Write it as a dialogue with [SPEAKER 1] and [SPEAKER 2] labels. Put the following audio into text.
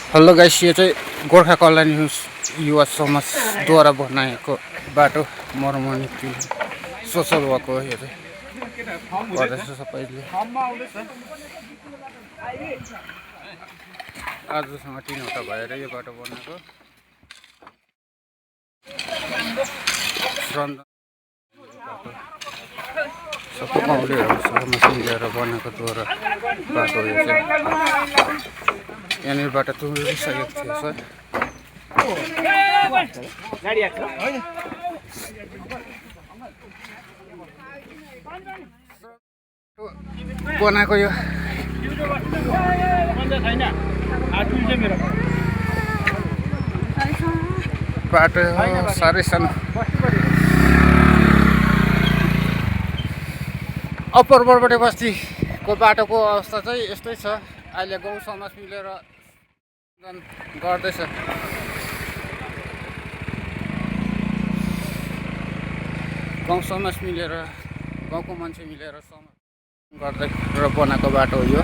[SPEAKER 1] Hello guys, यो चाहिँ गोर्खा कल्याण युवा समाजद्वारा बनाएको बाटो मर्मत सोसल वर्क हो। यो चाहिँ गर्दैछ सबैले। आजसँग 3 वटा भएर यो बाटो बनाएको। सबै गाउँलेहरूसँग मिलेर बनाएको द्वारा बाटो यो चाहिँ यहाँनिरबाट तुरिसकेको थियो सर। बनाएको यो बाटो साह्रै सानो। अप्पर बरबटे बस्तीको बाटोको अवस्था चाहिँ यस्तै छ। अहिले गाउँ समाज मिलेर गर्दैछ। गाउँ समाज मिलेर, गाउँको मान्छे मिलेर गर्दै र बनाएको बाटो हो यो।